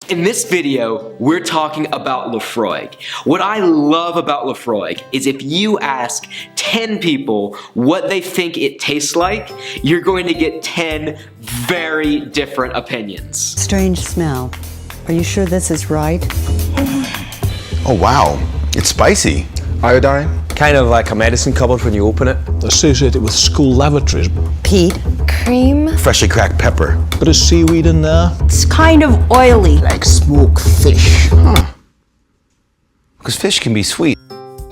In this video, we're talking about Laphroaig. What I love about Laphroaig is if you ask 10 people what they think it tastes like, you're going to get 10 very different opinions. Strange smell. Are you sure this is right? Oh wow, it's spicy. Iodine, kind of like a medicine cupboard when you open it. Associated with school lavatories. Peat. Cream. Freshly cracked pepper. Bit of seaweed in there. It's kind of oily. Like smoked fish. Because fish can be sweet.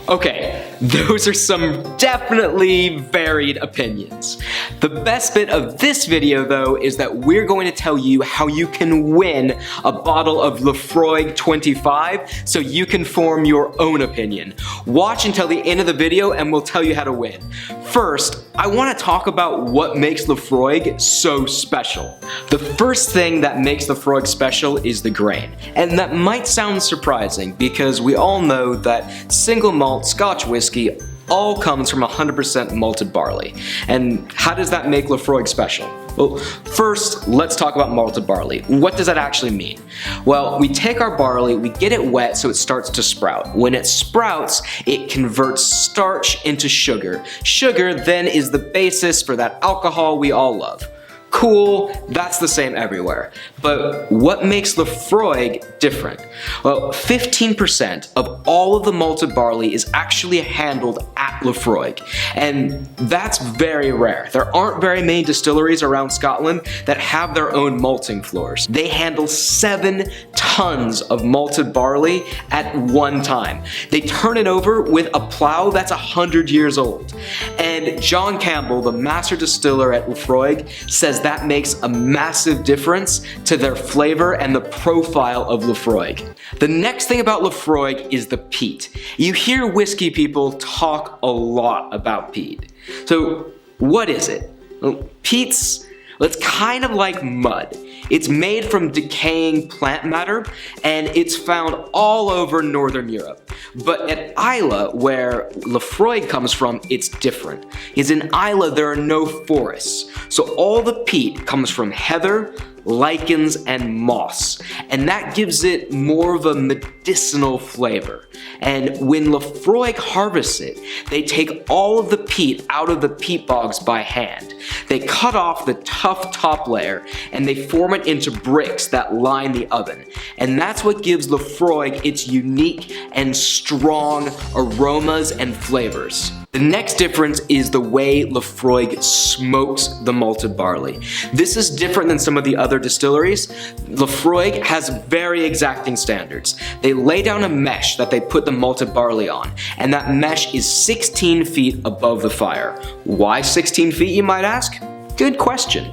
Okay, those are some definitely varied opinions. The best bit of this video though is that we're going to tell you how you can win a bottle of Laphroaig 25 so you can form your own opinion. Watch until the end of the video and we'll tell you how to win. First, I want to talk about what makes Laphroaig so special. The first thing that makes Laphroaig special is the grain. And that might sound surprising because we all know that single malt Scotch whiskey all comes from 100% malted barley. And how does that make Laphroaig special? Well, first, let's talk about malted barley. What does that actually mean? Well, we take our barley, we get it wet so it starts to sprout. When it sprouts, it converts starch into sugar. Sugar then is the basis for that alcohol we all love. Cool, that's the same everywhere. But what makes Laphroaig different? Well, 15% of all of the malted barley is actually handled at Laphroaig, and that's very rare. There aren't very many distilleries around Scotland that have their own malting floors. They handle 7 tons of malted barley at one time. They turn it over with a plow that's 100 years old. And John Campbell, the master distiller at Laphroaig, says that makes a massive difference to their flavor and the profile of Laphroaig. The next thing about Laphroaig is the peat. You hear whiskey people talk a lot about peat. So what is it? Well, peat's it's kind of like mud. It's made from decaying plant matter and it's found all over Northern Europe. But at Islay, where Laphroaig comes from, it's different. Because in Islay there are no forests. So all the peat comes from heather, lichens, and moss. And that gives it more of a medicinal flavor. And when Laphroaig harvests it, they take all of the peat out of the peat bogs by hand. They cut off the tough top layer and they form it into bricks that line the oven. And that's what gives Laphroaig its unique and strong aromas and flavors. The next difference is the way Laphroaig smokes the malted barley. This is different than some of the other distilleries. Laphroaig has very exacting standards. They lay down a mesh that they put the malted barley on, and that mesh is 16 feet above the fire. Why 16 feet, you might ask? Good question.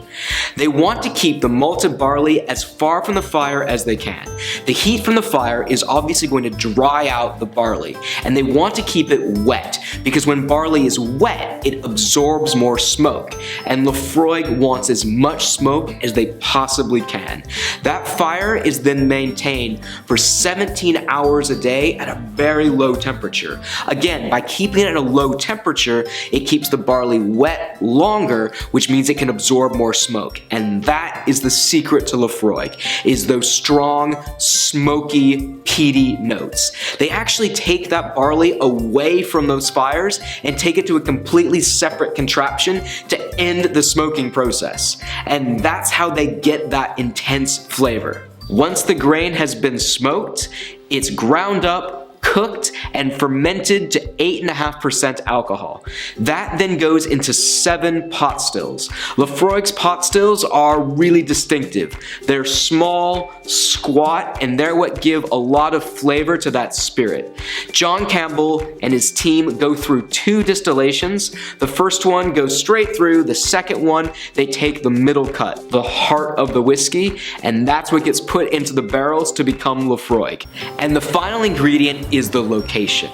They want to keep the malted barley as far from the fire as they can. The heat from the fire is obviously going to dry out the barley, and they want to keep it wet because when barley is wet, it absorbs more smoke, and Laphroaig wants as much smoke as they possibly can. That fire is then maintained for 17 hours a day at a very low temperature. Again, by keeping it at a low temperature, it keeps the barley wet longer, which means it can absorb more smoke. And that is the secret to Laphroaig, is those strong, smoky, peaty notes. They actually take that barley away from those fires and take it to a completely separate contraption to end the smoking process. And that's how they get that intense flavor. Once the grain has been smoked, it's ground up, cooked, and fermented to 8.5% alcohol. That then goes into 7 pot stills. Laphroaig's pot stills are really distinctive. They're small, squat, and they're what give a lot of flavor to that spirit. John Campbell and his team go through 2 distillations. The first one goes straight through, the second one, they take the middle cut, the heart of the whiskey, and that's what gets put into the barrels to become Laphroaig. And the final ingredient is the location.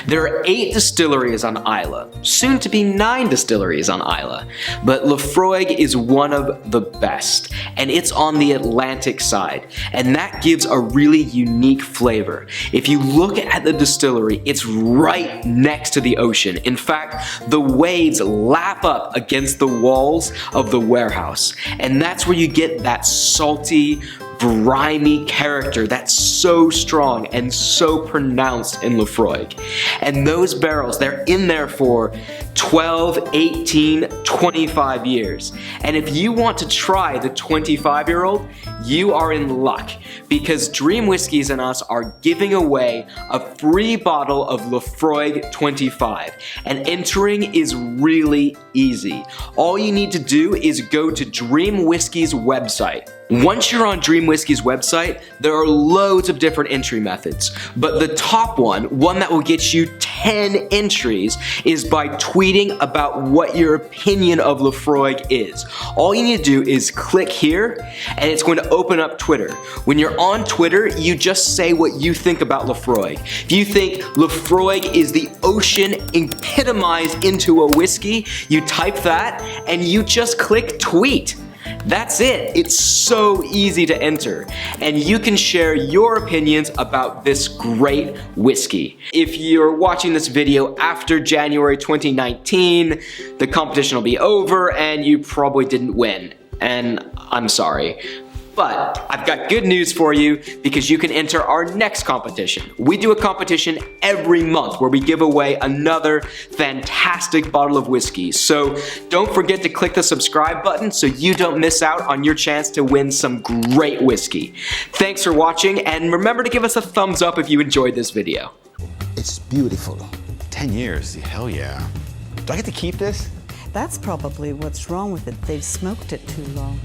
There are 8 distilleries on Islay, soon to be 9 distilleries on Islay, but Laphroaig is one of the best, and it's on the Atlantic side, and that gives a really unique flavor. If you look at the distillery, it's right next to the ocean. In fact, the waves lap up against the walls of the warehouse, and that's where you get that salty, grimy character that's so strong and so pronounced in Laphroaig. And those barrels, they're in there for 12, 18, 25 years. And if you want to try the 25-year-old, you are in luck, because Dream Whiskies and us are giving away a free bottle of Laphroaig 25. And entering is really easy. All you need to do is go to Dream Whiskies website. Once you're on Dream Whiskies website, there are loads of different entry methods, but the top one that will get you 10 entries, is by tweeting about what your opinion of Laphroaig is. All you need to do is click here, and it's going to open up Twitter. When you're on Twitter, you just say what you think about Laphroaig. If you think Laphroaig is the ocean epitomized into a whiskey, you type that, and you just click tweet. That's it. It's so easy to enter, and you can share your opinions about this great whiskey. If you're watching this video after January 2019, the competition will be over and you probably didn't win, and I'm sorry. But I've got good news for you, because you can enter our next competition. We do a competition every month where we give away another fantastic bottle of whiskey. So don't forget to click the subscribe button so you don't miss out on your chance to win some great whiskey. Thanks for watching, and remember to give us a thumbs up if you enjoyed this video. It's beautiful. 10 years, hell yeah. Do I get to keep this? That's probably what's wrong with it. They've smoked it too long.